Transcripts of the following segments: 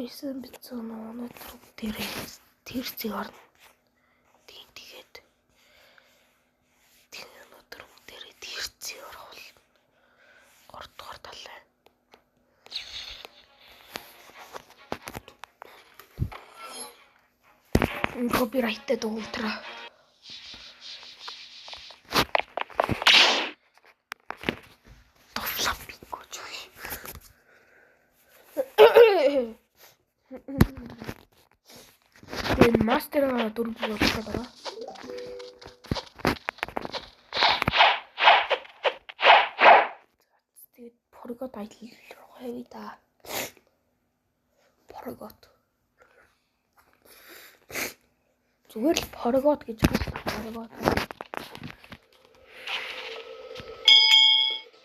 исэн бицэн өнөдөр тэрцэг орно. Тэгээд тэр өнөдөр дээр тэрцэг орвол 3 дугаар талаа. Copyrighted ultra. Master дөрөв болох байгаа. Тэгээд forgot title руу хэвээ да. Forgot. Зүгээр л forgot гэж forgot.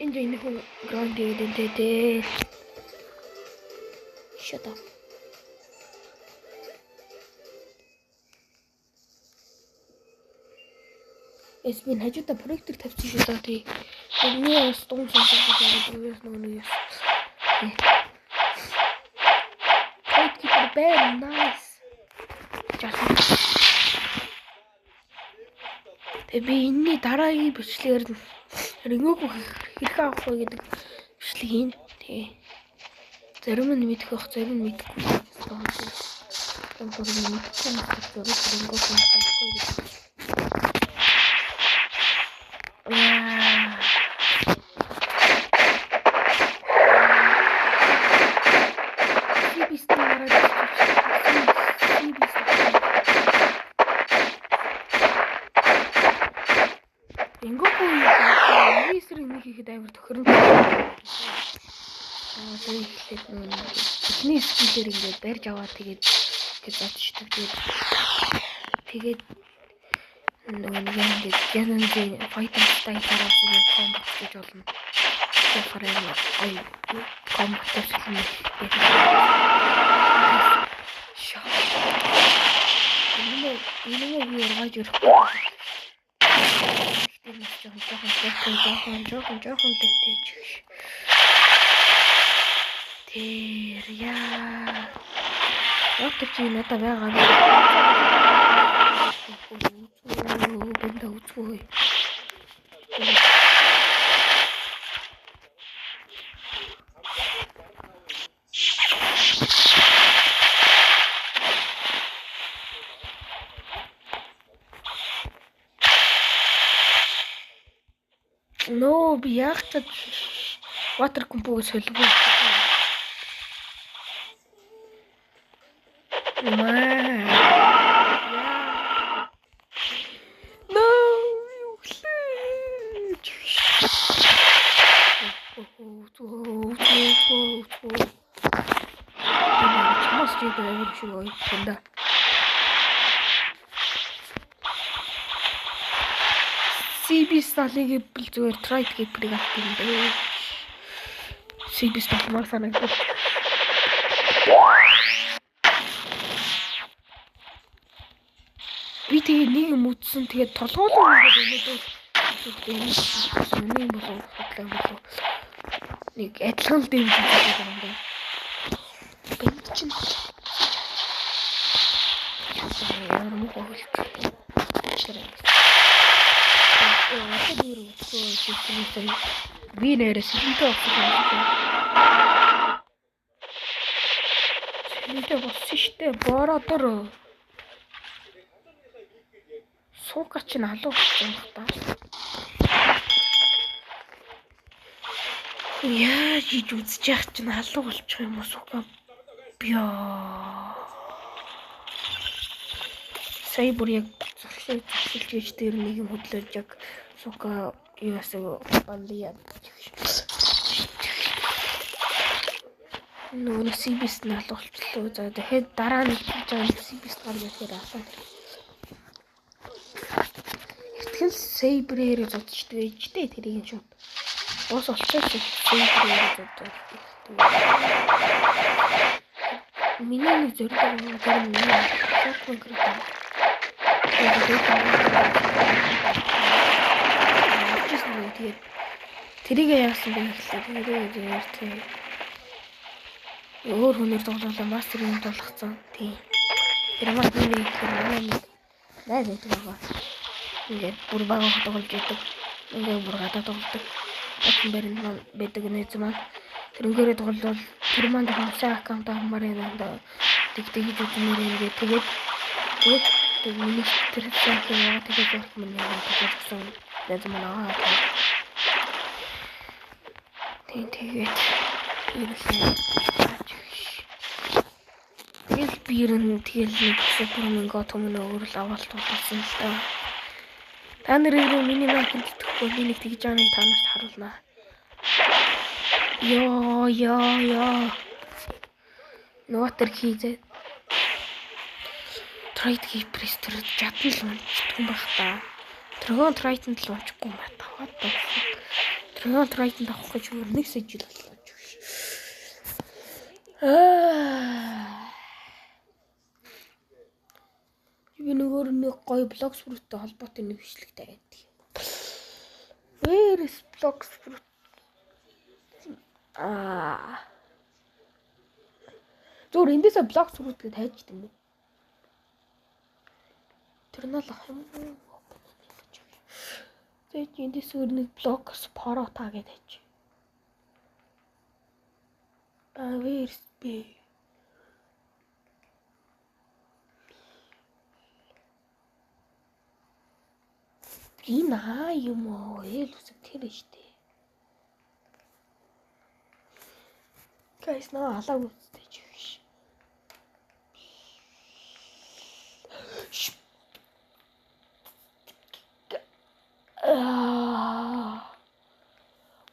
Энд энэ хүн grand гэдэг. Shut up. Эсбин хажуудаа проектор тавьчих шүү дээ. Тий. Миний бас дуун сонсож байгаа нөгөө юу. Project keeper very nice. Тэгээ би энэний дараагийн бичлэгээр ringөг хэрэг авах вэ гэдэг бичлэг хийн. Тэгээ. Зарим нь мэдэх байх, зарим нь мэдэхгүй. Эхний скилээр ингээд барьж аваа тэгээд зодчдаг. Тэгээд нөгөө нэг ингээд Canon-ийн fighting style-аараа комбат гэж болно. Тэгэхээр комбат гэсэн юм. Энэ юу яаж ирэх вэ? Жохон лэтэж. Тэр яа. Доктор чи надад байгаа. Бэнтэ үгүй. No, би яг ч water combo-г солигүй. No, CB сталыг бил зүгээр try гэприйг авчих юм дээ. CB стал мар санагдав. Би тэгээ нэг юм үтсэн тэгээд толгоолоо ингээд өнөөдөр нэг болов хотлоо болов нэг адилхан л дэмжиж байгаа юм байна. Бэнт чинь яар муу хөлт. Би нэрээ сэлэнтэй болсон штэ бородор суугач нь алуу болсон юм та. Яаж иж үзэж яах чинь алуу болчих юм уу суугаа бяа. Сая бүр яг зуршилж гэж дээр нэг юм хөдлөж яг суугаа юусаа балия. Нүүн CB-с нь алуулчлаа. За дахиад дараа нь CB-с гарч ирэхээр асаа. Итгэл Saber-ээр зодчдаг ээжтэй тэрийг шууд. Бос олчихсон Saber-ээр зоддог. Миний нэг зөвлөд юм конкрет. Тэрийг яасан бэ гэхлээр Өөр хүнээр тоглолоо мастерыг болгоцсон. Тийм. Тэр маань нэг найз байдаг байгаа. Ингээд бүр баг тоглож идэг. Ингээд бүр гадаа тоглодог. Очин барин байдаг найз маань. Тэрнгээрээ тоглол тэр маань хавсаа аккаунт авмаар байна. Тэгтээ хийж үзмээр ингээд тэгээд миний тэр сайхан яа тэгээд болох юм яа тэгсэн найз маань аа. Тэгээд тэгэл бирэн тэгэл нэг суперминго төмөн өөрөл авалт болсон л та. Та нарыг миний майкнд итгэхгүй нэг тэгж ааныг танаас харуулнаа. Ёо. Нотер хийзээ. Трайд хийпрес тэр жадсан л унчихгүй байх та. Драгон трайданд л унчихгүй юм байна. What the fuck. Драгон трайданд авах гэж өөр нэг сэжил боллоо. Би нөгөө нэг гоё блог спруттэй холбоотой нэг бичлэгтэй байдаг. Where is blog sprut? Зур эндээсээ блог спрут гэж хайж дим бэ. Тэр нь л ах юм. Тэгээд эндээсээ нэг блог споро та гэж хайж. Where is be? Энэ юм уу? Ээл үсэг тэр штэ. Guys, наа алаа үстэй ч биш.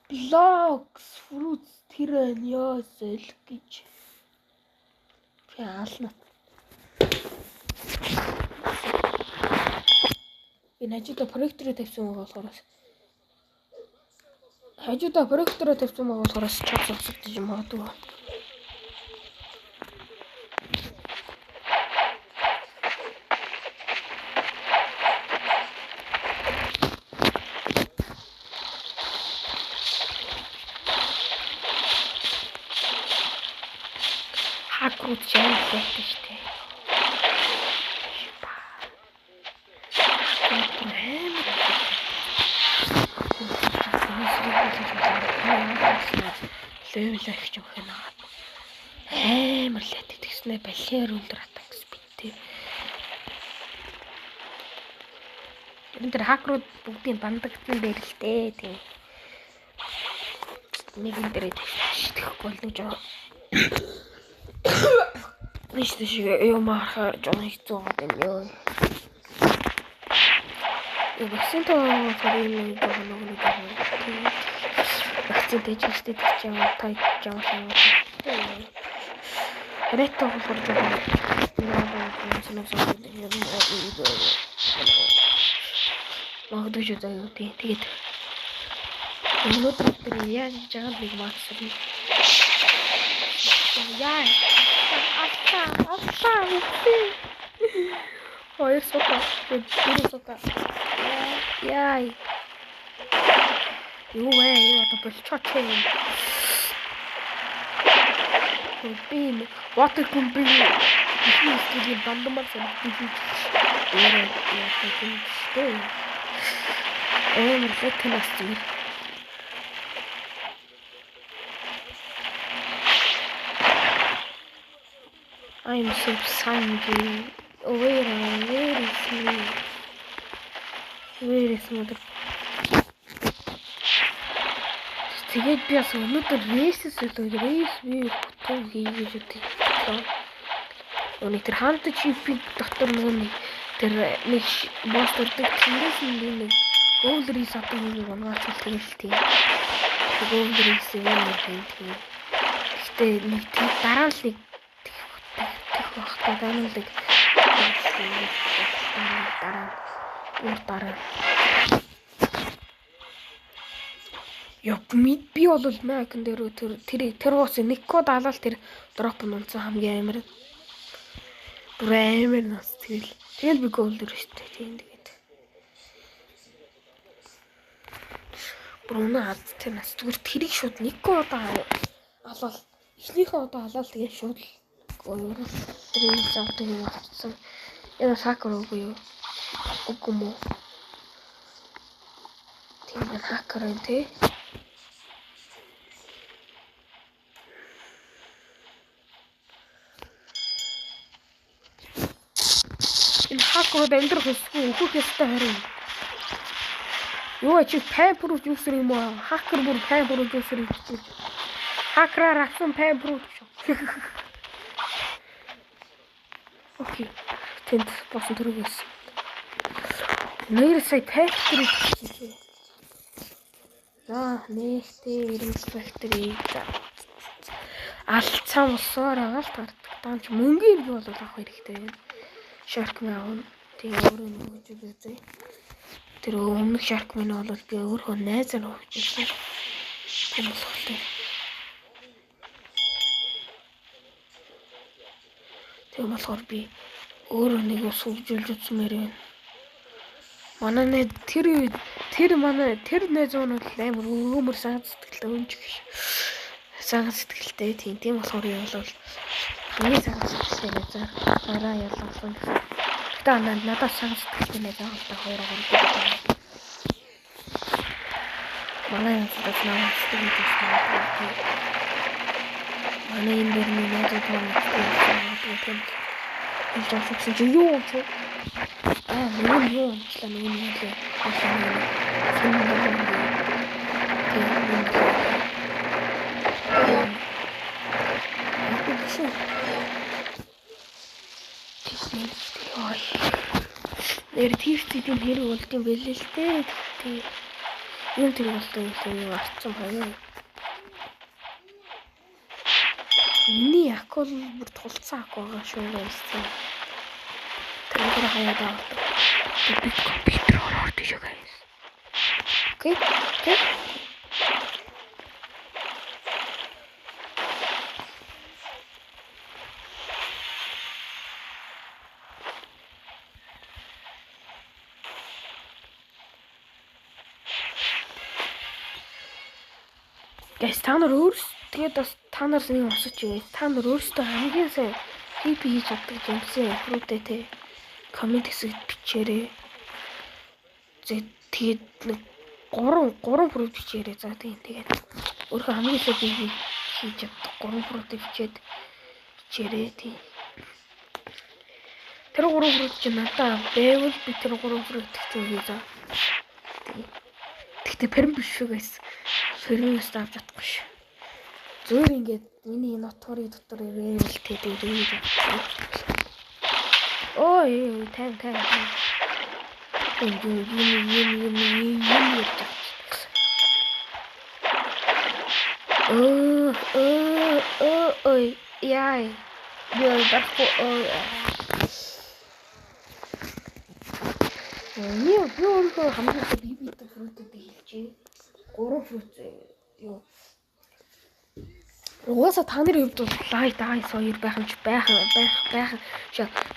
Blogs, fruits тэр яасэл гэж. Яална. Энэ хажуудаа проектороо тавьсан байгаа болохоос чад сонсогдож юм магадгүй. Хакрууд чанал байдаг штэ. Левлэх юм хэнэ. Амар лэт тэгснэ балер үлдэр атакс битээ. Энэ тэр хакрууд бүгдийн бандагдсан бэрэлтэй тийм. Нэг энэ дээр шитгэхгүй болно жоо. Ништэй шиг юм ахаа жоо хэцүү юм ёо. Вакцин тоо фарин нэг вакцин дэжтэй гэж юм тайч жаа юм. Ретто болохоор жоо. Магадгүй ч заяа үү. Тэгээд өнөөдөр тэр яаж жагаад нэг максим. Яа. Ата. Ой, сука. Яй. Юу это болчихоо. Бин, water company. Ихний бандамар санагдчих. Мэрхэтэнэс. I'm so angry. Where is mother? Тэгээд би бас өнөөдөр рейс би фото хийж өгдөө. Өнөөдөр тэр хант чипийн дотор нэг тэр нэг босс төрдөг тиймээс нэг гол рейс одоо нэг унгаач тэгэл тийм. Гол рейс юм тийм. Гэтэ нэг дараа л нэг багтаа нэг дараа би бол майкн дээр тэр ус нэг код алал тэр дроп нь унцсан хамгийн амар. Бүр амар нас тэгэл би гол дээр штэ тийм тэгээд. Бүр өнөө хад тэр нас зүгээр тэрийг шууд нэг код алал Эхлийнхээ одоо халаал тэгээд шууд гойрол завдаг юм болчихсон. Энэ хакер үгүй юу? Үгүй юм уу? Тийм хакер юм тий. Энэ хакерууд амьдрах хүсгүй өөхөх ёстой харин. Юу чи пайпрууд юусэр юм аа? Хакер бүр пайпрууд юусэр юм чи? Хакераар авсан пайпрууд шүү. Окей. Тэнд босон төрөгөөс. Нэр сая factory хийлээ. Нээхтэй ирэмс factory. Алцсан усаар агаал таардаг. Даанч мөнгөний бол авах хэрэгтэй байна. Sharkman авна. Тэгээ өөрөө нөгөөж үзье. Тэр өмнөх Sharkman бол би өөрөө найзаар авч ирсэн. Тийм болохоор. Тийм болохоор би өөрөө нэг ус хөвжүүлж үзмээр байна. Манай тэр найз нь амар өмөр сайн сэтгэлтэй өнж гэж. Сайн сэтгэлтэй тийм болохоор явал миний сайн сэтгэлтэй найз араа ялгасан гэсэн. Гэтэ надад сайн сэтгэлтэй найз авалтаа хоёр гол. Манай надад сайн сэтгэлтэй найз. Манай энэ дэрний найзууд маань хэлж чи юу ч юу онцлаа нэг юм лээ. Нэр тийвчдийн хэрэг болд юм бэлээ л дээ. Тийм. Юу тэр болтой юм арцсан байна. Миний акул бүр тулцсан ак байгаа шүү гэсэн. Тэр хаяад аваад би компьютер ороод тийш гайс. Окей. Гэс та нар тэгээд бас та нар нэг осож ээ. Та нар өөрсдөө хамгийн сайн PP хийж чаддаг юмсан рүүтэй те комент хэсэгт бичээрэй. Тэгээд нэг 3 прод бичээрэй. За тэгээд өөрөө хамгийн сайн PP хийж чаддаг 3 прод бичээрэй тий. Тэр 3 прод ч надаа байвал би тэр 3 прод хийх за. Тэгтээ перм биш шүү guys. Фермээс авч чадахгүй ш. Зөөр ингээд миний нотворын дотор ирэвэл тэгээд ой тань. Ой яй. Яа дахгүй би өөрөө хамгийн бибитэй фрутыг хэлчихье. 3 фрут юу. Угаасаа та нарын хувьд бол лайт соёр байх нь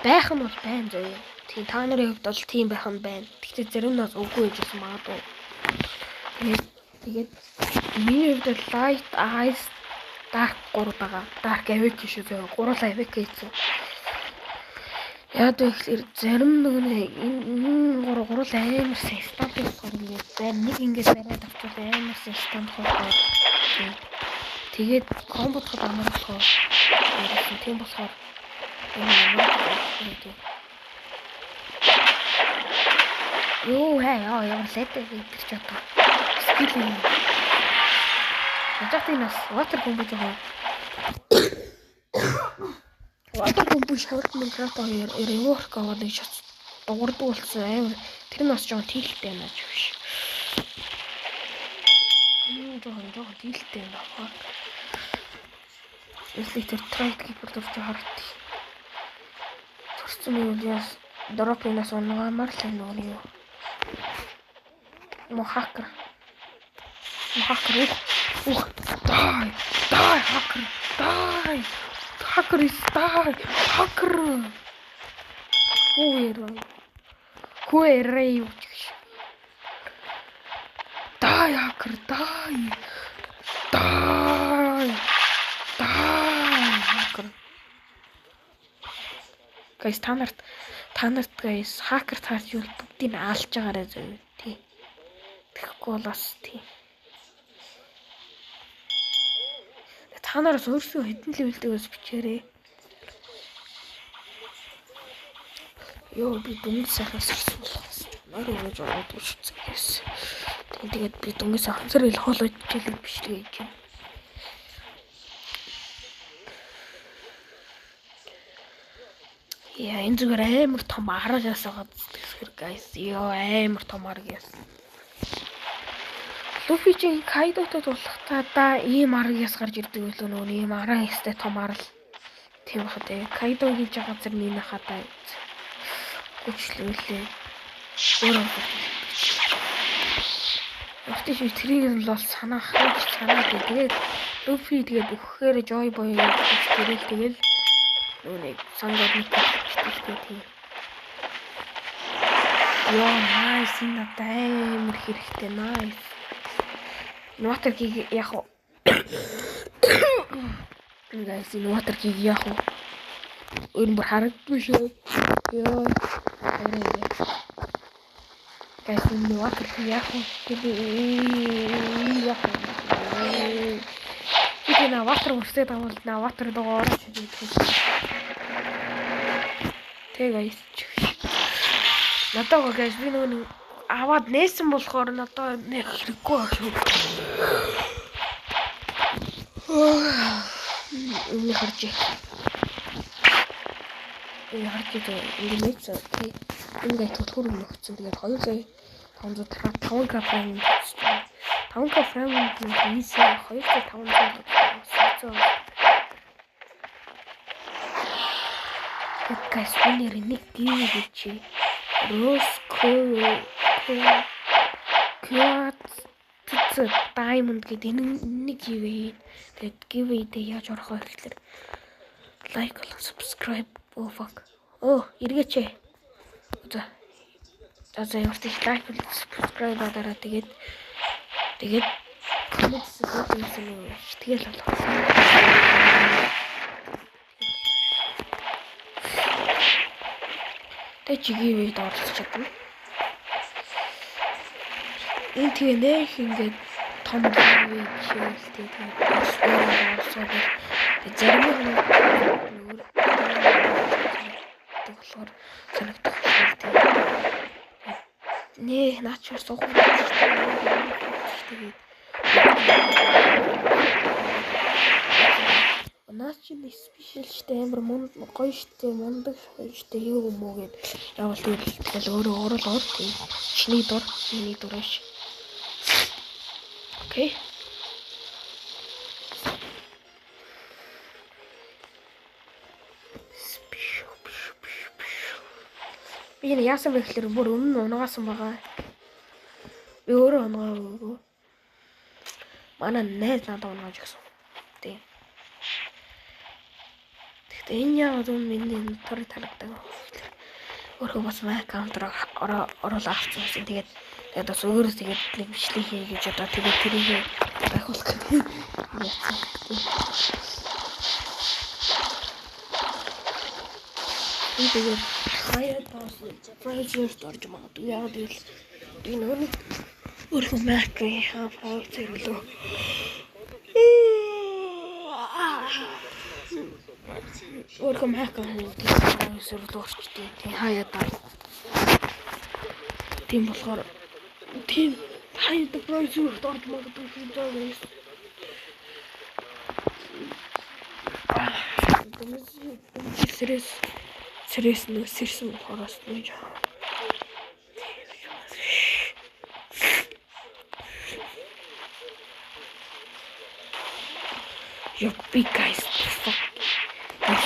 байх нь бол байна зөө. Тийм та нарын хувьд бол тийм байх нь байна. Тэгтээ зарим нь үгүй гэж магадгүй. Тэгээд миний хувьд бол light eyes dark 3 байгаа. Dark awake шүү зөө. 3 awake гэсэн. Яад гэхээр зарим нэг энэ 3 амар стандарт болохоор ингээд зарим нэг ингээд бариад авчвал амар стандарт болохоор тэгээд комботход амар болохоор тийм болохоор юу ямар лэдэ гэж чаддаг. Скил юм. Надаас water bomb жоо. Water bomb шаварт Minecraft rework аваад нэг шат дуурдаг болсон амар тэр нь бас жоо тийхтэй байна ч биш. Юу жоо тийхтэй байна. Если тэр трейд кипер төвч харт. Төрсөн юм яас дропинаас унгамар л нэг юу. Хакер. Дай хакер. Хакер is die. Хакер. Хуэрэй юу ч. Дай хакер, дай. Guys та нарт guys хакер таарч юу бүгдийг аалж байгаарай зөө тий. Тэгэхгүй бол бас тий. Та нараас өөрсдөө хэдэн левелтэй бас бичээрэй. Йоо би дүнгийн сайхаас ирсэн болохоос. Нарын гэж бодож үзсэн. Тэгээд би дүнгийн сайхан зэрэг хоолойж жилэг бичлэг хийж байна. Яа энэ зүгээр амар том аргаас байгаа тэгэхээр guys. Йоо амар том аргаас. Луфи чинь Кайдотой тулахтаа да ийм аргаас гарч ирдэг үлээ нөгөө ийм араа хэстэй том арал. Тийм баха тэ. Кайдо хийж байгаа зэрэг миний хатаа. Хүчлүүлээ. Өөрөө. Өөртөө чи трийг нь бол санаах тэгээд Луфи тэгээд өгөхээр Joy Boy гэж тэгэл нүг сангад нэг тийм. Яа nice энэ амар хэрэгтэй nice. Water key яг уу. Guys энэ water key яг уу. Өөр бүр харагдгүй шүү. Яа. Guys энэ water key яг уу. Яг уу. Чи на water үрсээд авал на water доорч хийх. Тэг guys. Надад guys би нөгөө аваад нээсэн болохоор надад нэг хэрэггүй байх шүү. Энэ харж. Ингээд тий. Ингээд төлхөр өгсөн. Тэгээд 2,500 графрам. 5 графрам ийс 2,500. Guys, winner нэг гин гэж. Diamond гэдэг нэг giveaway. Тэгээд giveaway дээр яаж орох вэ гэхээр like, subscribe, oh fuck. Эргээч. За явуулчих like, subscribe дараа тэгээд comment хийсэн үү? Тэгэл болов. Тэ чигээр доорлох чадна. Энэ тэгээ нэх ингээд том giveaway хийлтэй тэгээд зарим нь болохоор санагдах тийм. Нээ наачаар суух. Наач нь спешиал штэ амар гоё штэ мундаг штэ юу юм уу гэд явал тэгэл өөрөө ор тийм. Чиний дур миний дураш. Окей. Би яасан бэ гэхээр бүр өмнө унагаасан байгаа. Би өөрөө унагаагүй. Манай найз надад унагааж өгсөн. Тийм. Тэгтээ энэ яагаад миний торыг талагддаг вэ? Өөрөө бас май аккаунтаар оруулаад авчихсан. Тэгээд бас өөрөө тэгээд нэг бичлэг хий гэж одоо тэгээд тэрийг дахиулах гэдэг. Тэгээд хаяа тас surprise орж магадгүй яагаад гэвэл би өөрөө маяг хаваа зэрлөө. Өөрөө маяг зэрлөө орчтой. Тэг хаяа таа. Тийм болохоор тийм хаяа surprise орж магадгүй гэж байна. Сэрээс нөөсөрсөн болохоос нэг жаа. Yo big guys fuck.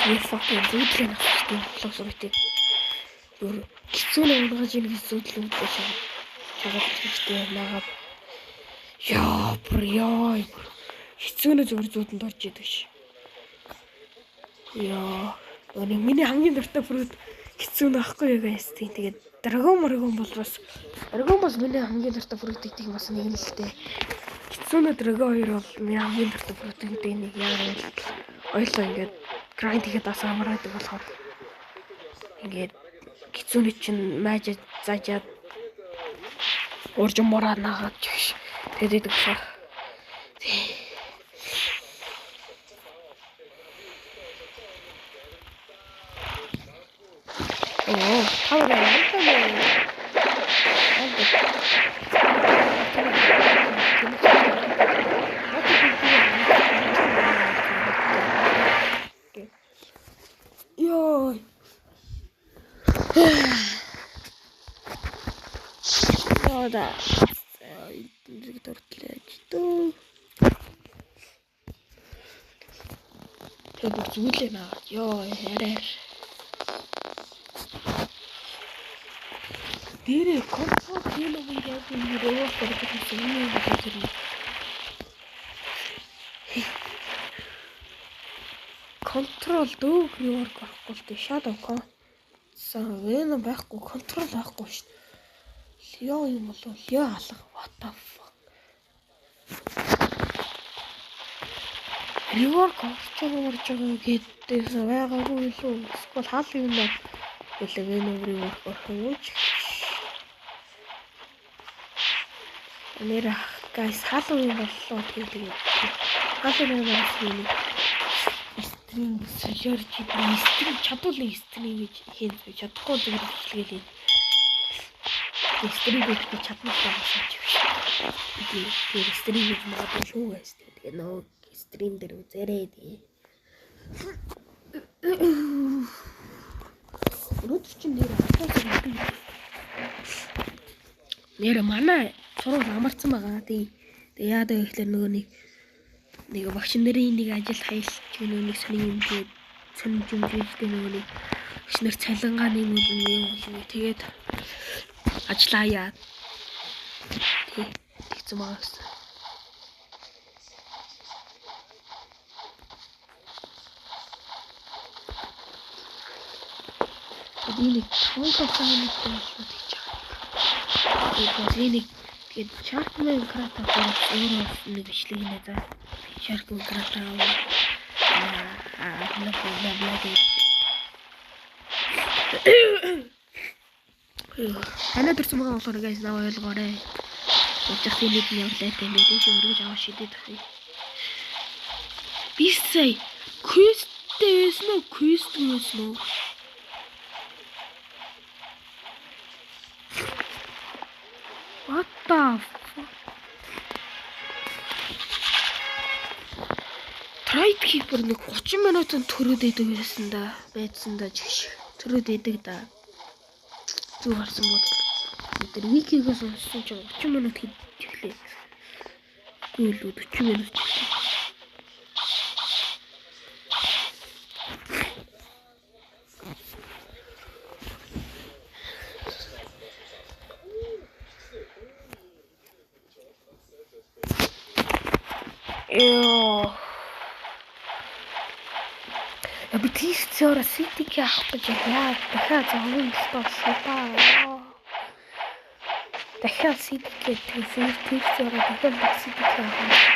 This fucking зүүдлэн авчихсан болохоос өөр хэцүү унгаж ийн гэж зүүдлэн авчихсан. Чагаад хийжтэй нагаад. Яа бриой. Хэцүү нэ зүгээр зүүдэнд орж идэг ш. Яа миний хамгийн дуртай fruit хэцүү нөхгүй юу guys тийм тэгээд драгон бол бас миний хамгийн дуртай fruit гэдэг бас нэг нь л дээ. Хэцүү нэ драгон хоёр бол миний хамгийн дуртай fruit гэдэг нэг яа вэ? Ойлоо ингээд grind хийхэд асаамаар байдаг болохоор Ингээд гизүүний чинь мааж заажаад уржин мураа наагаад чигш. Тэгээд өгсөн. Оо, хаваа Йой. Ода. Энийг дурдлаач дөө. Тэгээд зүйлээ наагаад ёо арай. Дээрээ контрол хийлээ яг энэ руу хэрэгжүүлсэн юм байна. Контрол дөг рүүр гарахгүй л дээ. Shadow con. Venom байхгүй, контрол байхгүй шүү дээ. Лео юм болов Лео алга. What the fuck. Рүүр гарч байгаа гэдээс байгаагүй илүү. Эсвэл хаал юм байна. Үлээ Venom рүүр гарах. Нэр guys хаал юм боллоо тэгээд хаал юм байна. Стрим солиорч стрим чадвал стрим гэж хийн чадахгүй зүгээр хэлгээл. Стрим гэж би чадмалтай болсон ч биш. Тэгээд стрим гэж магадгүй шүү guys. Тэгээд нөө стрим дээр үзээрэй тий. Өнөөдөр чинь нэр манай сургууль амарсан байгаа тий. Тэгээд яадаг гэхэлэр нөгөө нэг багш нарын нэг ажил хаялч нэг сонин юм гээд сонин жүмжтэй нөгөө нэг багш нар цалингаа нэг юм тэгээд ажиллаа яа. Тэгсэн байгаас. Энийг тонкосан юм шиг гэж байгаа. Тэгээд чартмен крата өөрөө нэг бичлэг нэ за. Чартмен крата Хана төрсөн байгаа болохоор guys наа ойлгоорой. Учирх нэг юм явлаа тийм ээ тийм өргөж аваа шидэд тахыг. Бисэй квест нөө. What the fuck? Trade keeper нэг 30 минутын төрөөд идэг байсан да жигш. Төрөөд идэг да. Зүг харсан бол тэр викигээ сонссон ч 30 минут хийлээ. Гүйлүү 40 минут. Би тийшээ ситик авах гэж яа дахиад зовлон болчихлоо. Дахиад ситикээ тийшээ дахиад ситик авах.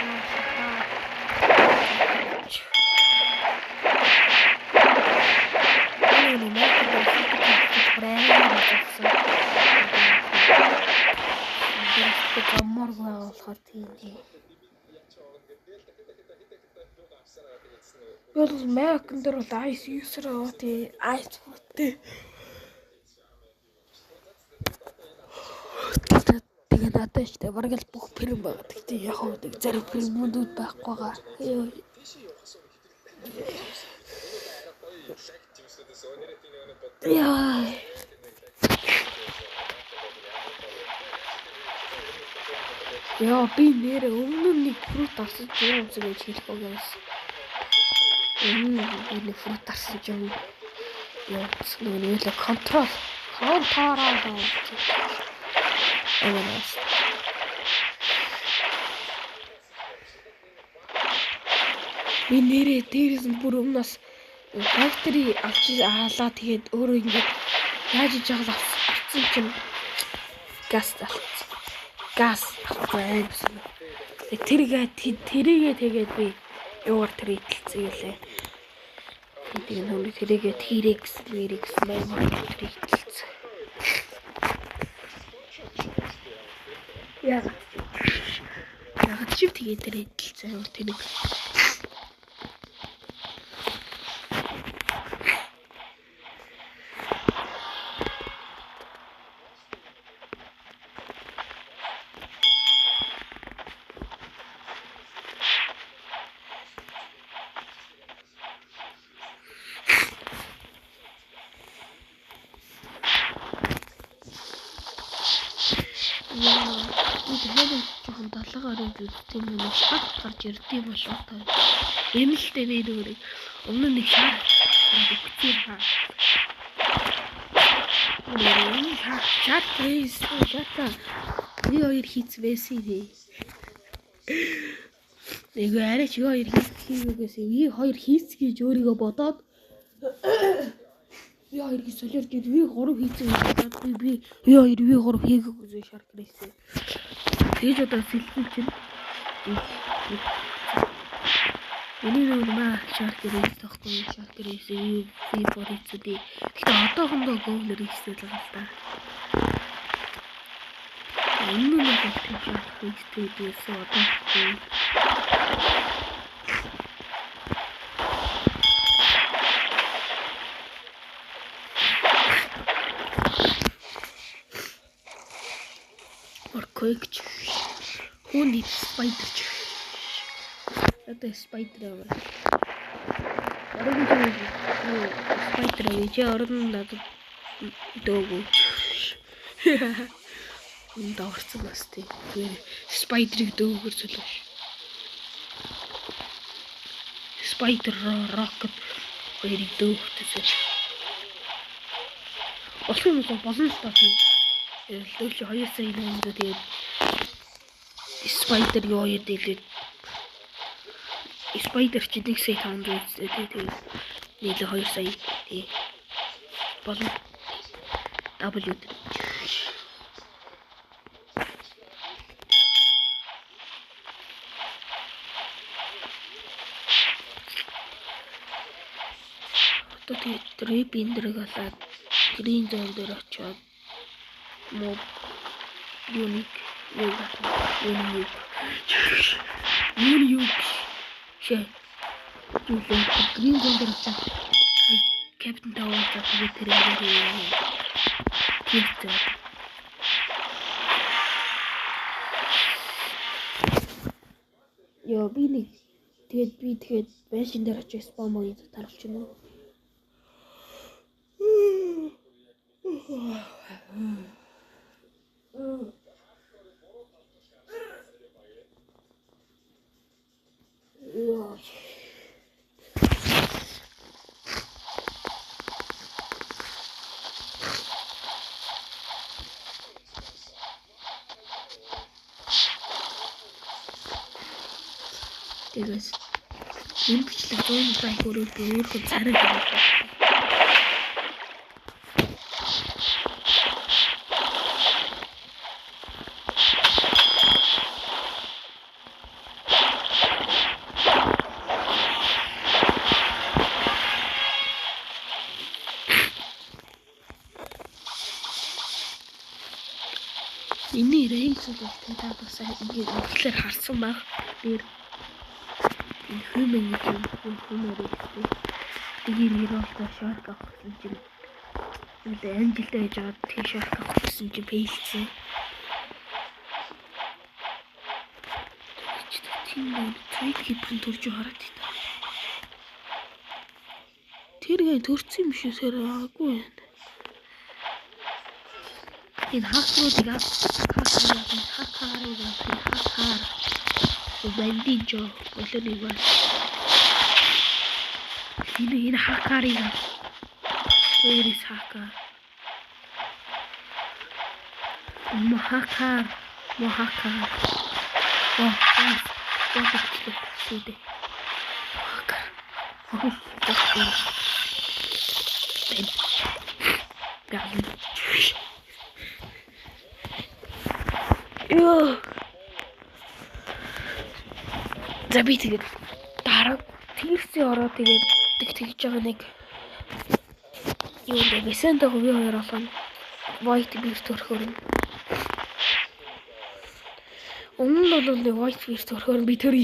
Бол Mac дээр бол ice user тий ice тий. Тэгээд надад ч тэ бараг л бүх филм байгаа. Тэгтээ яг хөө зарим филмүүд байхгүй байгаа. Яа. Яа би нэр өмнө нэг фрут авсан юм гэж хэлэх байгаас. Энэ фрут авсан юм. Яа нэг контрол. Би нэрээ дээрээс бүр өмнөөс factory авч хаалаа тэгээд өөрөө ингэж яаж иж байгаа авсан чинь газ авсан. Тэрийгээ тэгээд би юугаар тэр идэлцээ гэлээ. Тэгээ нүрээ тэрийгээ T-Rex байна тэрийг хэлсэн. Яг чив тэгээ тэрийг хэлсэн тэрийг. Тийм үү шат гарч ирдэм болоо та. Энэ л дээ би нүрийг өмнө нэг шат өгчээ хаа. Энэ шат рейс шата. Би хоёр хийцвэсээ дээ. Нэг арайч юу хоёр хийгээс би хоёр хийц гэж өөрийгөө бодоод би хоёр гэж солиорч би 3 хийцэн бодоод би хоёр би 3 хийгээгүй шарк рейсээ. Тэгж одоо сэлсэн чинь энэ нөмаа шарк рейс тахгүй шарк рейс би борицдээ. Гэтэ одоохондоо гоолэр хийсэл байгаа л да. Энэ нь яг шарк рейс дээсэн одоохондоо Quake Holy Spider. Это Spider. Spider я орон надад дөөг. Энэ даварцсан бас тий. Spider-ыг дөөгөр солиош. Spider Rocket хоёрыг дөөгтэй. Олон болно л та тий. Лөөлж 2 сая нэмээд тэгээд Spider юу яадаг Spider ч 1 сая 500 тэгээд нийлээ 2 сая тий болно W одоо тэгээд трip эндэрэг болоод green zone дээр очиод mob unique шээ green zone дээр очиод captain tower гэдэг тэрээр хийлцээ. Яа би нэг тэгээд байшин дээр очиж спам маяг таруулж байна уу? Тэгээс энэ бичлэг 100 лайк өрөөлт өөрөөр царай хийх. Ini rейс бол та бас ингээд ихлээр харсан баг. Тэр хүмүүс тэгээд нэрэлтэй шарк авсан чинь энэ анжилтаа хийж аваад тэр шарк авсан чинь фейлсэн. Тийм нэг трейд хийх төрж хараад та. Тэр гээ төрсөн юм шиг сэраагүй байна. Энэ хакруудыг хакаар бандижо болоны ба. Энэ хакарыг Where's Haka? Mohaka. Oh, yes. What is it? Haka. Oh, За би тэгээд дараа тэрсээ ороо тэгээд мэддэг тэгж байгаа нэг юу нэ Vicente хувийн хоёр олон White Beard төрхөөр нь. Өмнө нь бол нэг White Beard төрхөөр би тэр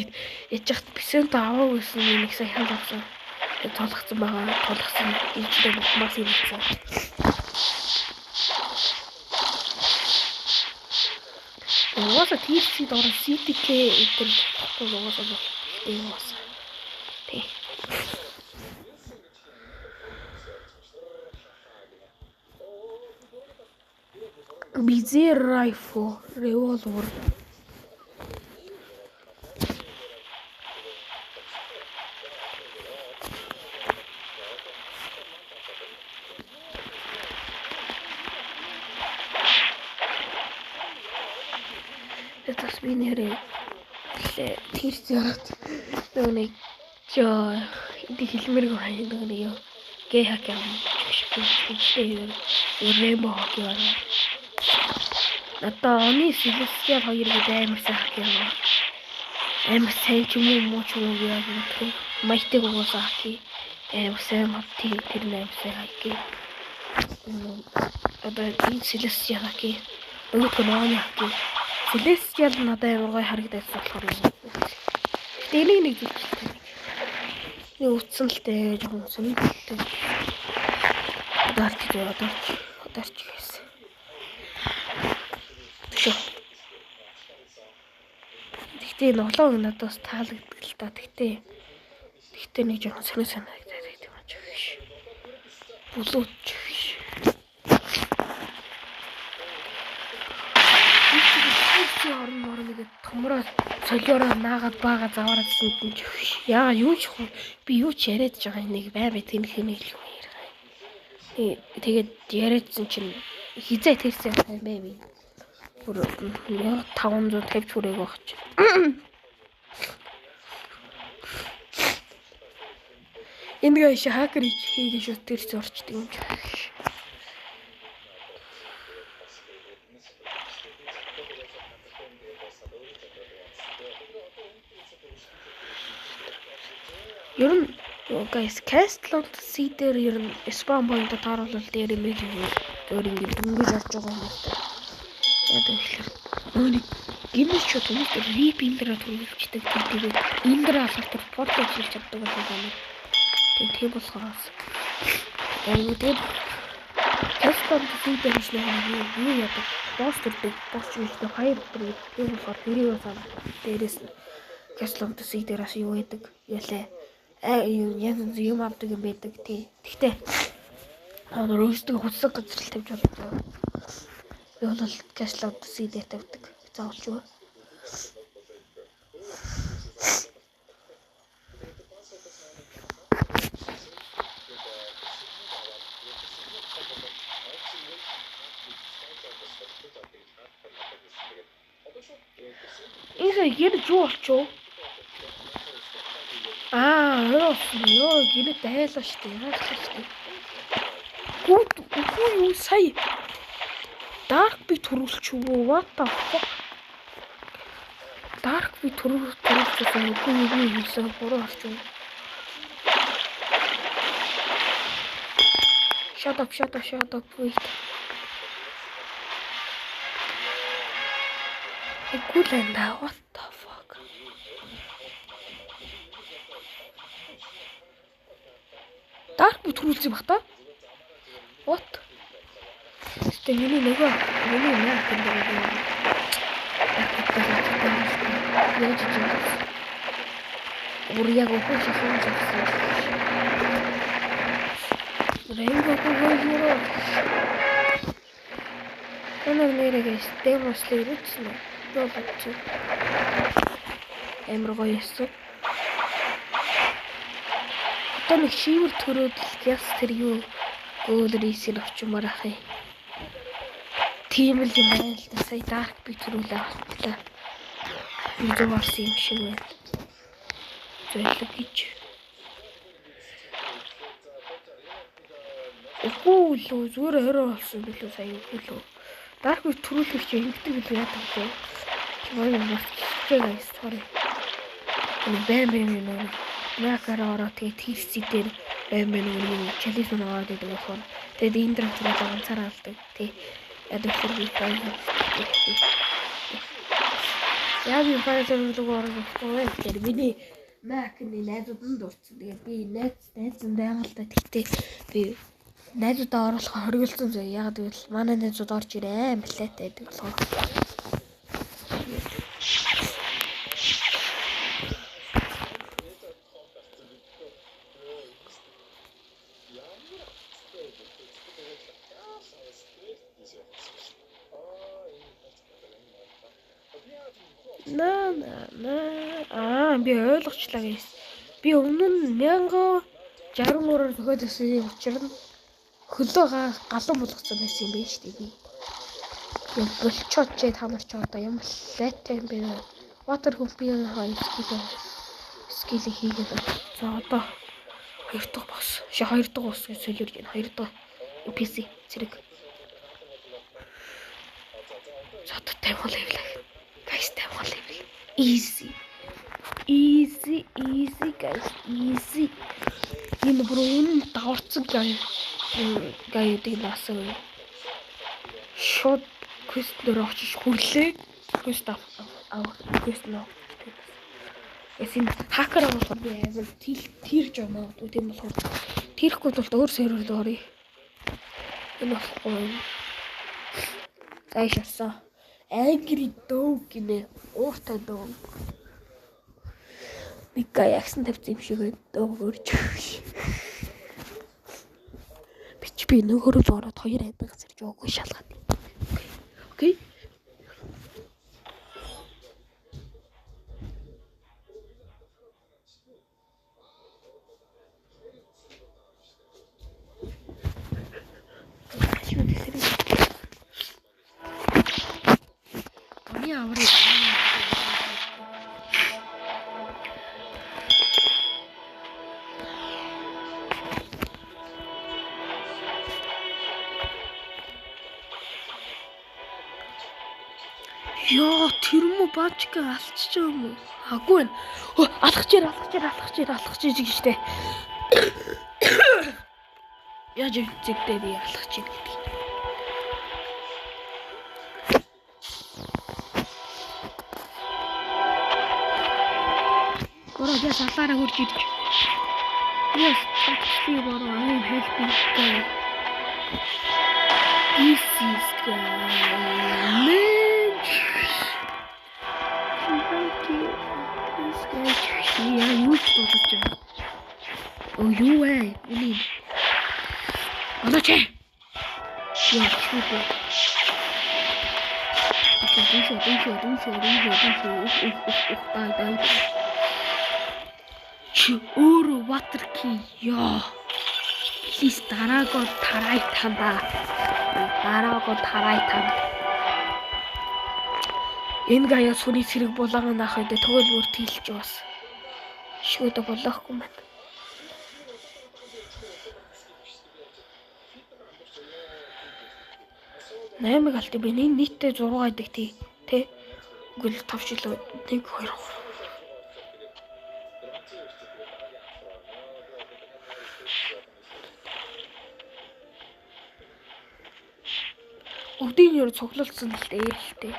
яж хат Vicente аваагүйсэн нэг саяхан авсан. Толгоцсон байгаа. Толгоцсон ийчтэй маш юм болсон. Угаасаа TC доор CTK энэ тохиол угаасаа болтой угаасаа. Тий. Bizarre rifle revolver. Это спиннеры. Тэрс ярат. Нэг жоо энд хэлмэрэг байна нэг юу. Гэ хак юм. Рембо хак юм. Одоо оны Celestial 2 гэдэг амар сайхан юм. Амар сайн ч юм уу муу ч юм уу яг нэг маятыг угаасаа хий. Амар сайн мати тэр амар сайн хий. Одоо энэ Celestial хий. Өөрөөр нь хий. Celestial надад амар гоё харагдсан болохоор юм. Тэнийг нэг зүйлтэй. Нэг утсан л дээ жоохон сонирхолтой. Ударч гэсэн. Тэгтээ nolong надаас таалагддаг л та. Тэгтээ нэг жоохон санагдаад байдаг юм ч биш. Булууч биш. Нэг томроо солиороо наагаад баага заваараад юм ч биш. Яа юу ч би юу ч яриад байгаа нэг байр тэнх нэг л юм яриа. Тэгээд яриадсан чинь хизээ тэрсэн юм бэ би. 550 хүрээг багч. Энд гээ хакер хийгээ шууд тэрс орчдөг юм чи. Ер нь guys Castle C дээр ер нь spam point тааруулал дээр юм биш үү? Өөр ингэ дөнгөж орж байгаа юм байна. Яадаг ихлээр өөний гимс ч төмөстөр репиндераа төлөвлөжтэй тэгээд индер алгалтар портал хийж чаддаг байна. Тийм болохоос. Тэгээд Castle C дээр ч нэг юу яадаг. Постэрдэг босч үүсдэг хоёр өдөр тийм болохоор тэрийг сан дээрээс Castle C дээрээс юу яадаг ялээ. Юм авдаг юм байдаг тий. Тэгтээ өөрөөсөө хүсэг газар л тавьж байна. Би бол Castle C дээр тавьдаг. Заавалч юу. Ирж болчихоо. Ёо гинэ дайлаа штэ. Гүү юу сая Dark би төрүүлчих үү? What the fuck? Dark би төрүүлчихсэн үгүй хийсэн буруу орчих. Shut up wait. Экулэнда what the fuck? Dark би төрүүлсэн баг та? What? Миний нэг юм байна. Урьяг уух гэсэн. Рэнго гоо. Энэг нэрээ стемослэр үтсэн. Яагаад чи? Эмэр гоё яасан. Одоо нэг шивэр төрөөд яс тэр юу өөдрийсэр очимоор ах юм. Тийм л юм байна л да. Сая Dark би төрүүлээ автлаа. Видео гарсан юм шиг байна. Зөвлөг гэж. Өөглөө зүгээр орой болсон билүү сая өөглөө. Dark би төрүүлэх чи ингэдэг л яадаг вэ? Чимээ юм байна. Sorry. Энэ бэм юм. Макараа ороо тэгээд TC дээр баймын нэг чалис ороод идэг болохоор тэгээд энэ драм зэрэг ганцаараа алдаг тий. Яадаг хэрэг байна. Яг юм файлыг ороод тэгээд миний Mac-ны найзууд нь дурдсан. Тэгээд би найзандаа яагалтай тэгтээ би найзуудаа оруулах хориглосон зөө. Яг тэгвэл манай найзууд орж ирээ амлаатай гэдэг болохоор. Би ойлгочлаа guys. Би өмнө нь 1063-аар зохиосон учраас хөлөө галан болгоцсон байсан юм байна шүү дээ би. Яг болчоод ч тамарч одоо ямар лайтай юм бэ? Waterhoof би скил хийгээд за одоо 2 дахь бос. 2 дахь бос гэж солиорж байна. 2 дахь PC зэрэг. За одоо 50 level. Guys 50 level. Easy guys, easy. Энэ бүрэн даварцсан гайдыг наасан. Шууд quest дээр очиж хүрлээ. Quest quest нөө. Эсийн хакер болохоор би амар тэрж байна. Тийм болохоор тэрэхгүй бол өөр сервер рүү оръё. Энэ болохгүй. Гайш авсан. Angry dog гинэ. Ууртай dog. Бика ягсан тавьсан юм шиг dog өрж. Би нөгөөрөө зороод 2 айдаг газар жоогүй шалгаад. Окей. Яа, тэр мө бачка алчж байгаа юм уу? Хаггүй байна. Алхаж гэжтэй. Яаж зэгдээ би алхаж гэдэг. Бороо яа салаараа хурж идэж. Yes, actually бороо I'm helping guy. This is guy. Я юу бодож байна? Оо юу вэ? Үний. Одооч. Яа, чүү. Дай. Чи өөрөө water key яа. Please дараагаа тарай тандаа. Энэ гаяа сүний цэрэг булаагаа наах үед тэгвэл бүр тэлж бас. Шүдэ болохгүй мэн. Наймаг алт би нийтдээ 6 байдаг тий. Үгүй 5 жилөө 1 2 Өвдийн нэр цуглуулсан л дээ.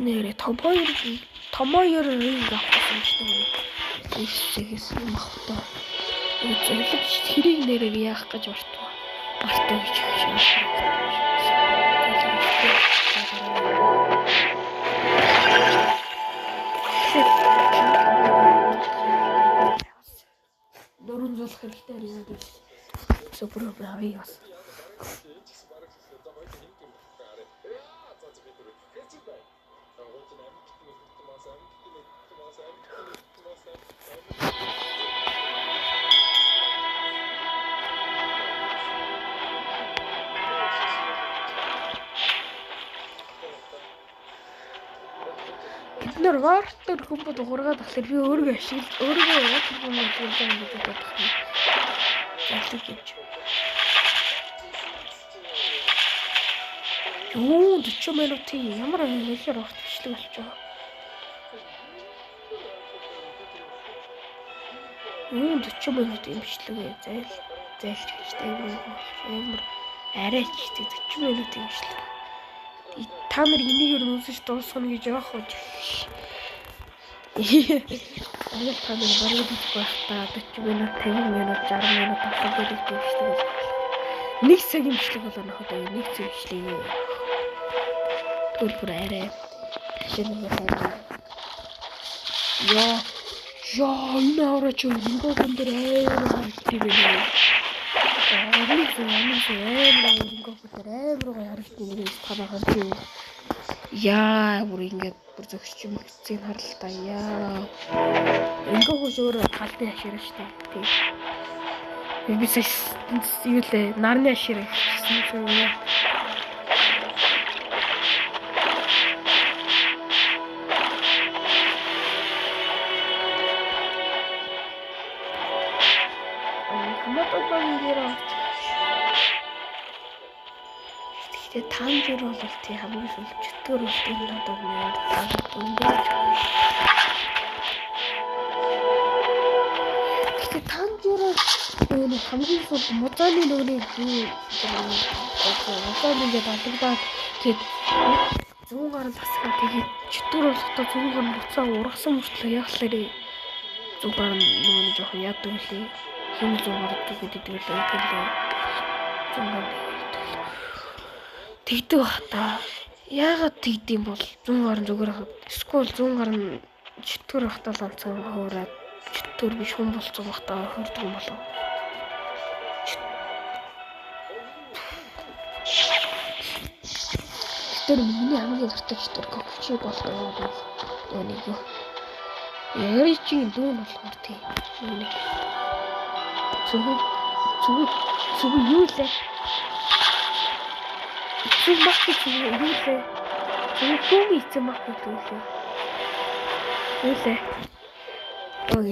Нэрэ томоёр ринг авсан ч тийм ихсээс юм ахтаа. Зөвлөж хэрийг нэрээр яах гэж бартаа гэж дөрөн зулах хэрэгтэй юм. Супер брави бас. нэр вартер хүмүүд хургаад ахлаа би өөрийгөө ашиглаж өөрийгөө вартер хүмүүд ашиглаж байгаа гэж бодох юм. Залуу гэж. Юу 40 минутын ямар нэлээр огт бичлэг болж байгаа. Юу 40 минутын бичлэг зайлж гэжтэй ямар арай ч тийм 40 минутын бичлэг. Та нар энийг үзэж дуусгах гэж яах вэ? Аль та нар баруун дэх байх та 40 минут 50 минут 60 минут болоод бичлэг бичлэг. Нэг цагийн бичлэг болоо нөхөд нэг цаг бичлэг. Түр арай шинэ яа энэ орооч ингээ гомдэр амар тийм ээ. Яа бүр ингээд бүр зөгсч юм хэцгийг харалтаа яа. Ингээ хөөж өөрөө талтай ашираа штэ. Тийм. Би юу лээ нарны ашираа гэсэн юм яа. Тэгээ танжир бол тий хамгийн сул чөтгөр үлдэн надад нэр тагтундаж. Тэгээ танжир энэ хамгийн сул моданы нүрийн моданы гэдэг алдагдаад тэгээд 100 гаруй тасгаа тэгээд чөтгөр болохдоо 100 гаруй буцаа ургасан мөртлөө яахлаарэ 100 гаруй нөгөө жоохон яадаг үлээ. Хин 100 гаруй гэдэг үлээ гэлээ. 100 гаруй тэгдэг бата. Яагаад тэгдэм бол 100 гаруй зүгээр скул 100 гаруй чөтгөр бахтаа ланцсан хуураад чөтгөр биш хүн болцсон бахтаа хөрдөг юм болов. Тэр миний хамгийн дуртай чөтгөр кофе болдог нэг юу. Яри чи дүүн болохоор тий. Нэг зүг юу лээ. Зүг маркет юу лээ. Зүг комит маркет юу лээ. Юу лээ.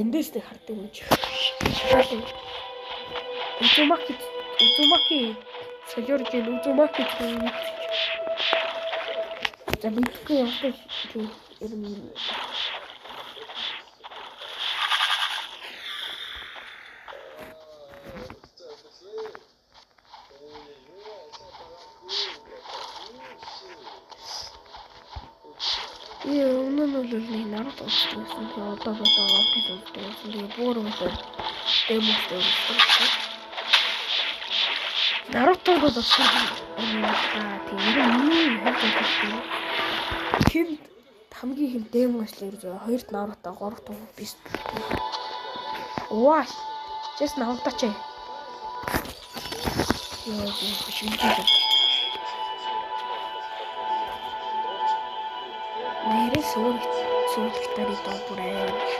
Эндээс тэ харддаг юм чи. Үзумаки солиорж үзумаки за битгүй явах тийм юм. Наруто үзсэн. Одоо тийм бүр үгүй дэмэстэй үзсэн. Наруто үзсэн. Тийм хин хамгийн хин дэмэслэр зөө хоёрт Наруто, гуравт биш. Ваа. Just Naruto ч. Яа тийм Нэрээ сүүлгтэр идэл бүрээ.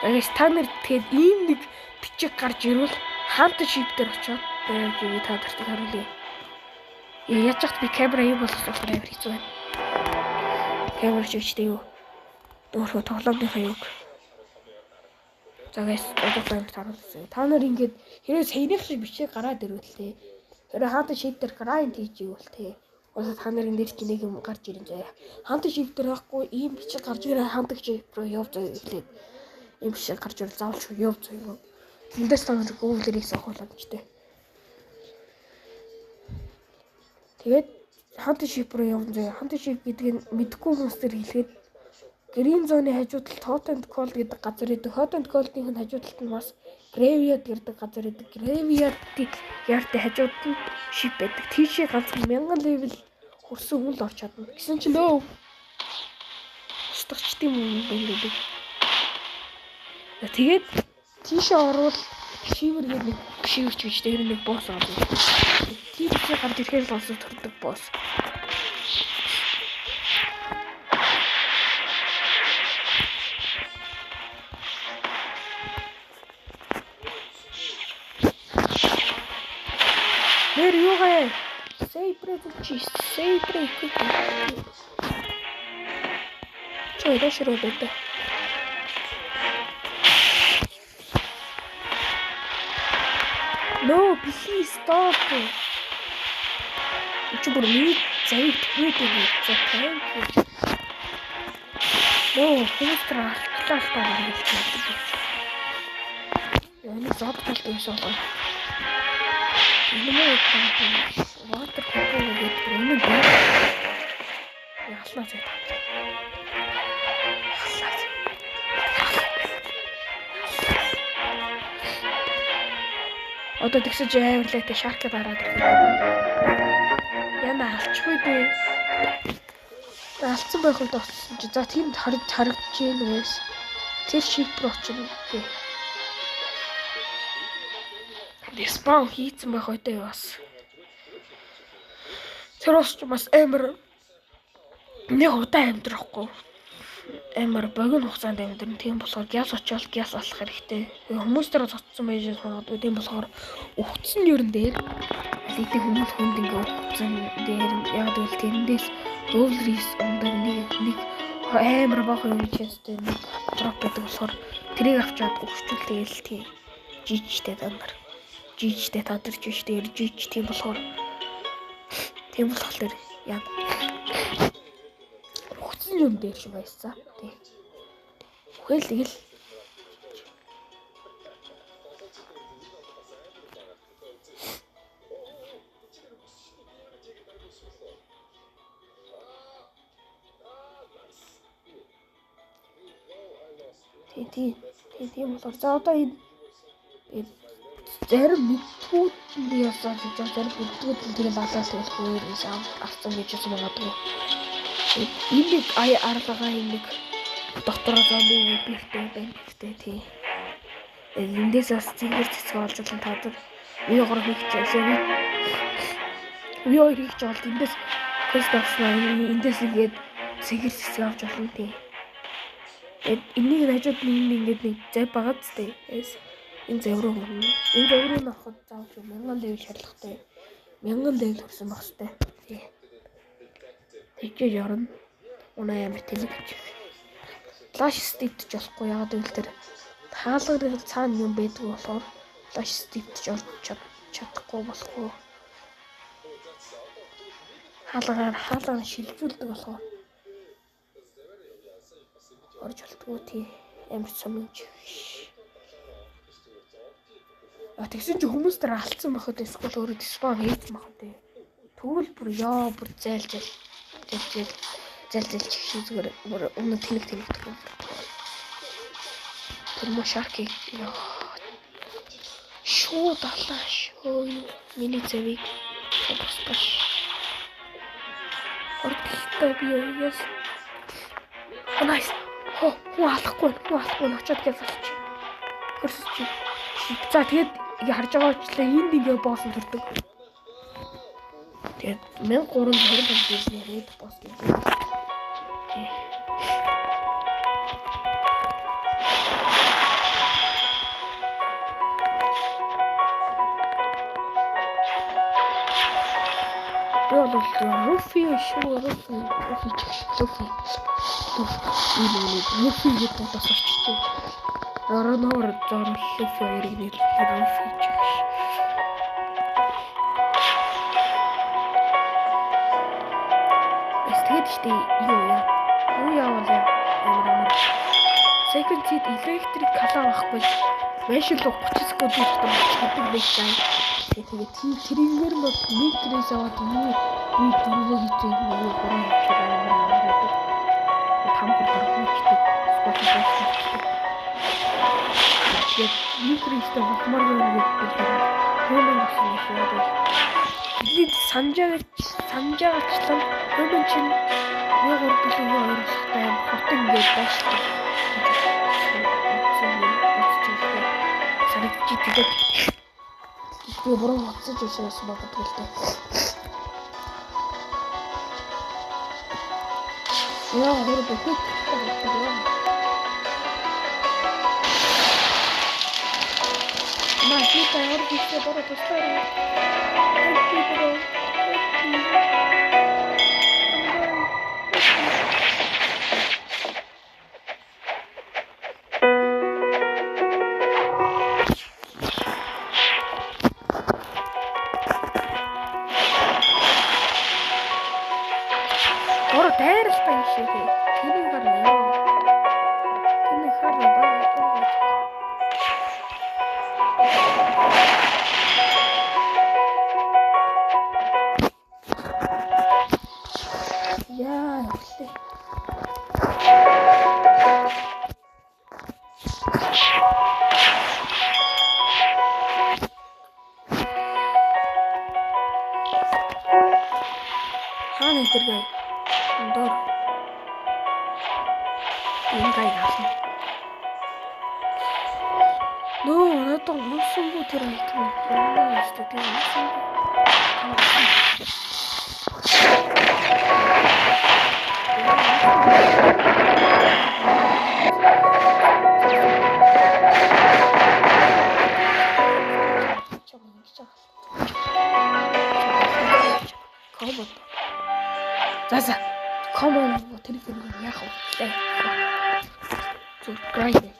Тэгээс та нар тэгэд ийм нэг бичиг гарч ирвэл хаант шивдэр очоод би та нарт харуулъя. Яаж ч би камера юу болгох амар хэцүү байна. Камера чивчтэй юу? Өөрөө тоглоомныхаа юг. Загас одоо таруулсан. Та нар ингээд хэрэг саяных шиг бичиг гараад ирвэл хэрэг хаант шивдэр грайнд хийж ивэл одоо та нарын дээр ч нэг юм гарч ирэн заяа. Хаант шивдэр байхгүй ийм бичиг гарч ирээ хаант шив руу явж ирлээ. Ийм шиг гарч ирэл заавал явж байгаа юм. Эндээс та нар Google-ийг сохолоод ч тэгээд хаант шив руу явж заяа. Хаант шив гэдэг нь мэдгүй хүмүүс төр хэлгээд Green Zone-ийн хажуу талд Hot and Cold гэдэг газар идэг. Hot and Cold-ийн хажуу талд нь бас Graveyard гэдэг газар идэг. Graveyard-ийн яартай хажууд нь ship байдаг. Тийшээ ганц 1000 level хүрсэн хүн л орч чадна. Гэсэн чинь нөө. Устгачт юм байлээ. Тэгээд тийшээ орвол Shiver гэдэг нэг Shiverч гэж дээр нэг босс авдаг. Тийшээ гарч ирэхээр л олсод төрдөг босс. Тэр юугаа? Сейбрэ чи сейбрэ. Чой дэшрөө бэтэ. No, please stop. Чи бүр миний завиг төвөөдөг за thank you. No, хөөстраа алтлаа гэж хэлсэн. Энэ зодтол байсан гоо. Энэ муу water control гэдэг юм уу? Яаснаа зэ. Одоо тэгсэж авирлаатай шаркад хараад байна алчихгүй дээ. Алдсан байх үед очсон чи за тийм харагдаж гин үес. Тэр шиг процент дээ. Диспаун хийцэн байх үедээ бас. Тэр бас амар нэг удаа амьдрахгүй. Амар богино хугацаанд амьдрын тийм болохоор гяс очоод гяс алах хэрэгтэй. Хүмүүс дээр цоцсон байж магадгүй тийм болохоор өгцөн ерөн дээр алидийн хүмүүс хүнд ингээ өгцөн дээр яг л тэрэндээс өвлрис өндөг нэг амар бага үеичтэй нэг дроп гэдэг болохоор тэрийг авчаад өгчүүл тэгэл тийм жижигтэй дандар жижигтэй тадарч жижигтэй жижиг тийм болохоор яа өгцөн юм дээр шиг байсан тийм үхэл тийм болохоор за одоо энэ зарим мэдгүүд нь ясаа гэж зарим мэдгүүд нь тэр балаас хэлэхгүй авсан гэж магадгүй. Энийг арлагаа энийг дотороо зомби бэртэй байна гэхдээ тий. Эндээс бас зингээр цэцэг олж олон таадаг. Үе гор хийчихсэн. Үе хийж олд эндээс квест авснаа эндээс ингээд цэгэр цэцэг авч олон тий. Энийг хажууд ингээд нэг зав байгаа ч тий. Энэ зав руу авахд заавч 1000 левел шаардлагатай. 1000 левел хүрсэн байх хэрэгтэй. Тий. Тэгэж ярна. Унаа юм тэлэг гэж. Flash stitch болохгүй яагаад гэвэл тэр хаалгыг цаана юм байдгүй болохоор flash stitch орж чадахгүй болохгүй. Хаалгаар шилжүүлдэг болохоор орж болтгоо тий. Амар сумж. Тэгсэн чи хүмүүс дээр алдсан байхад эсвэл өөрөө диспаун хийсэн байх үү. Тэгвэл бүр бүр зайлж чих зүгээр өмнө тэнэг тэнэг. Тэр муу шаркийг шууд алаа шүү. Миний завиг босгош. Ордтой би яс. Nice. Хуу алахгүй очоод гялч. Хөрсөж. За тэгээд харж байгаа учлаа энд ингээ боссон төрдөг. Тэгээд 1320 бизнес рейд босс гэж. Руфи гэдэг тасарч. Роноор зорлох хоёрыг нэлээд хийж. Эстэгтэй юу яавал амар. Second seat electric калаа байхгүй. Машин руу 30 секунд дотор чаддаг байсан. Тэгээд тэрийнгээр нь микрээс аваад би дөрвөө хийдэг нэг гурван хийдэг амар байдаг. Там гурван хийдэг. Тэгээд микрээстэй хутмаар гэдэг хөөмөн гэсэн юм. Бид санджаачлан хөөмөн чинь яг үргэлж ойлгохтой хотын ингээд бааштай. Санагдчих тэгээд би буруу хоцож байсан магадгүй л дээ. Яа хөрөд өгөх На, тихо, я все дорого поставлю. Ora дайралтай шиг тэнийг хараа яа. Тэнийг хараа баа. Яа, ихлээ. Хаана тэргээ дор энэ гайхална. Нөө надад унсангүй тэр айтгүй. Яа, өстөд унсангүй. За. Come on, what is it? Yeah, okay. So grind it.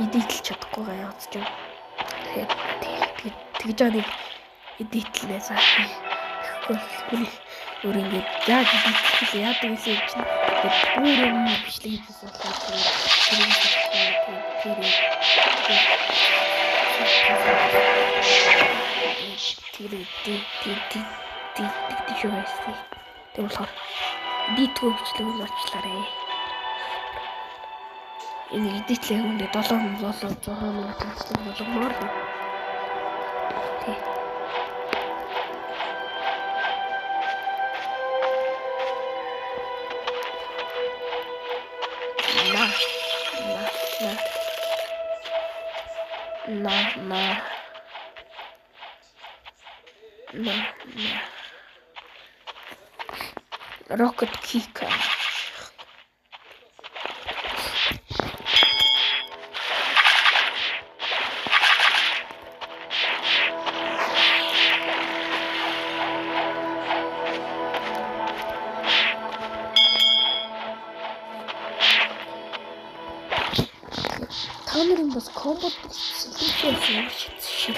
Эдитэл чадахгүй гаяац ч юм. Тэгээд тэгж байгаа эдитлнээ цаа. Тэгэхгүй өөр ингээд яг эдитэл яадаг гэсэн чинь бүр юм бичлэг хийсэн болохоор тэр дитгөө бичлэг болчихлаарэ. Энэ эдитлээ хүндээ 7 минут 6 минут бичлэг болгомоор. Тэг. На. Rocket kicker. Танерын бас комбот шилжүүлсэн шил.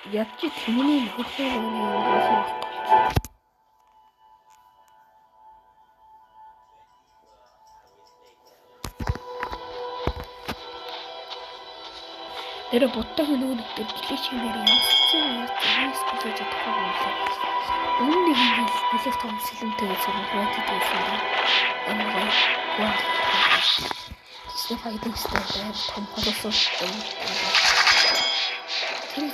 Ядчи тэний хөлөө байна. Тэр боттойг нөгөө гэлээ чимээр ямсцсан яас гэж чадахгүй байлаа. Үүнийг нэг бэлэг том сэлэмтэй сургууль хийдсэн юм. Амгаа гоо. Тэсний файдын стай том холоос юм. Тэр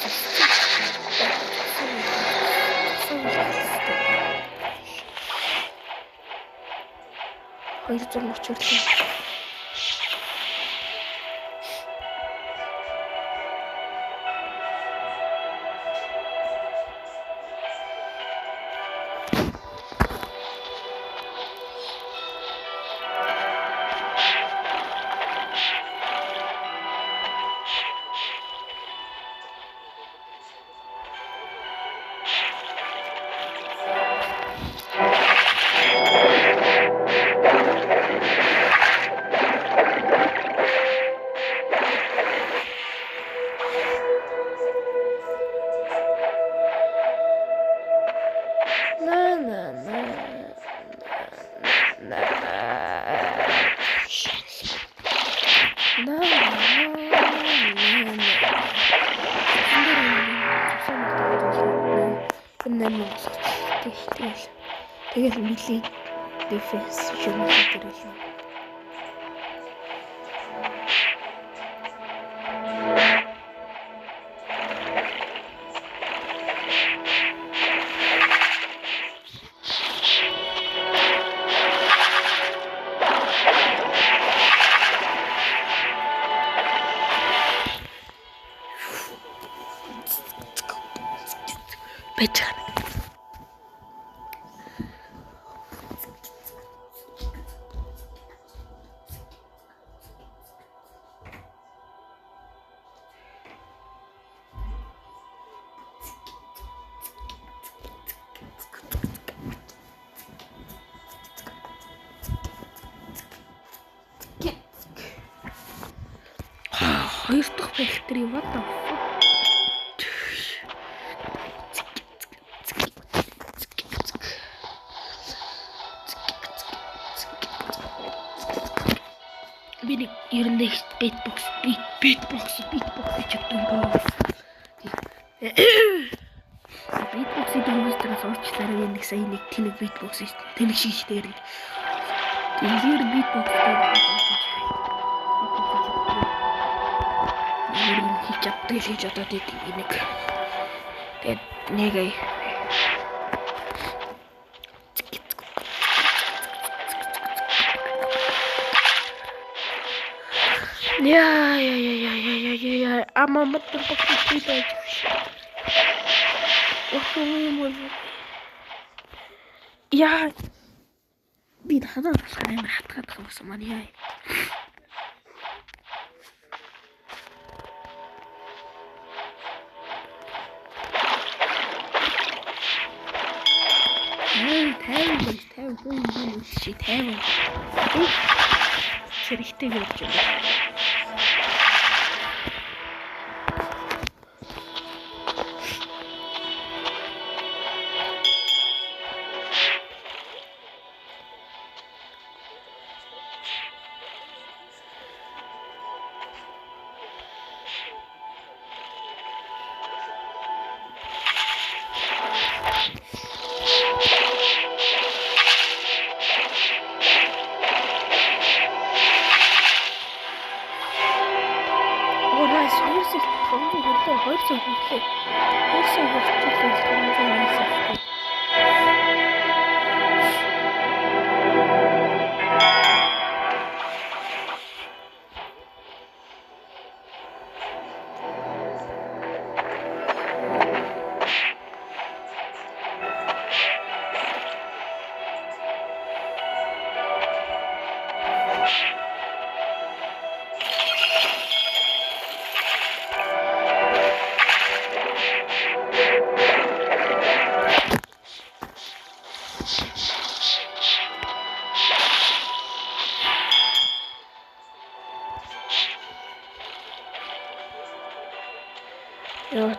хоёр зур мөчөрлөө. 98 болгочихлоо. Тэгэл мили дефенс юм дээр л. Бэчгэн. Хоёр дахь бэлтрий what the fuck? Би ерөндөө beatbox гэж өгдөг. Beatbox-ийг дэмжлээ суулчлаараа нэг сая нэг тэнэг beatbox тэнэг шийдээр. Тэгэхээр beatbox хийж одоо тийм нэг тэгээд нэг яа амамт бохтчихлээ. Яа би ханаа амар хатгаад байсан маань яа. Тэвэн. Хэрэгтэй гэж байна.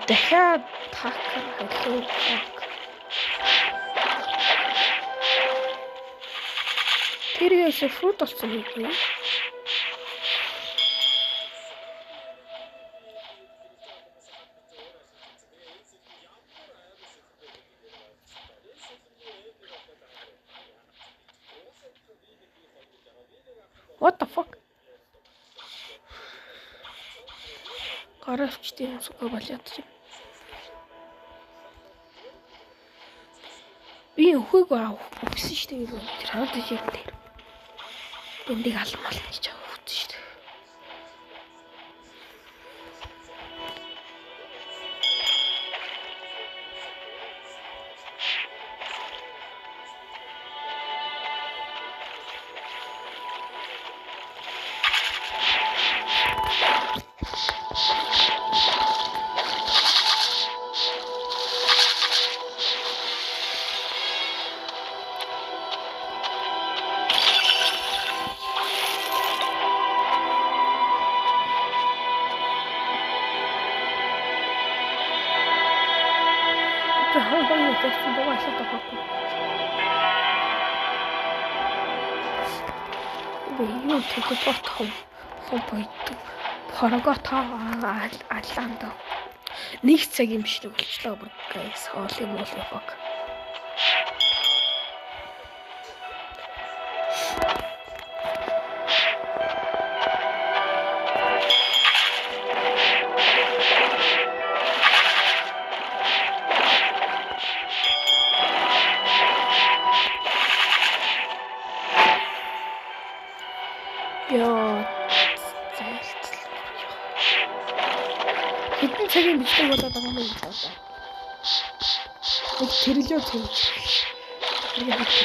Дахиад тахах хэлээ. Тэрээс фрут болсон юм. What the fuck? Гаравчдын сука болоод чи. Би өхөг өгсөн шүү дээ. Тэр хаад яг тэр. Эндийг алмал гэж өгсөн шүү дээ. Юу тэгэх бот хом бойд порогото аллаанд 1 цагийн бичлэг болчлоо бүр guys. Holy moly fuck. Яа. Хэдэн цагийн бичлэг болоод байгаа юм бэ гэж бодлоо. Тэрлөө тэр. guys.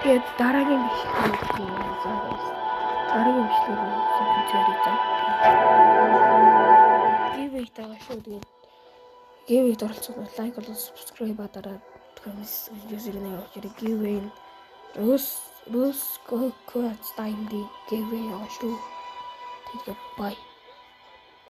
Тэгээд дараагийн бичлэг дараагийн бичлэг giveaway тагаа шүү. Тэгээд giveaway-д оролцох лайк болон subscribe дараад comments видеоны өгчрэг giveaway Rose Coco time giveaway авах шүү. Тэгээд bye.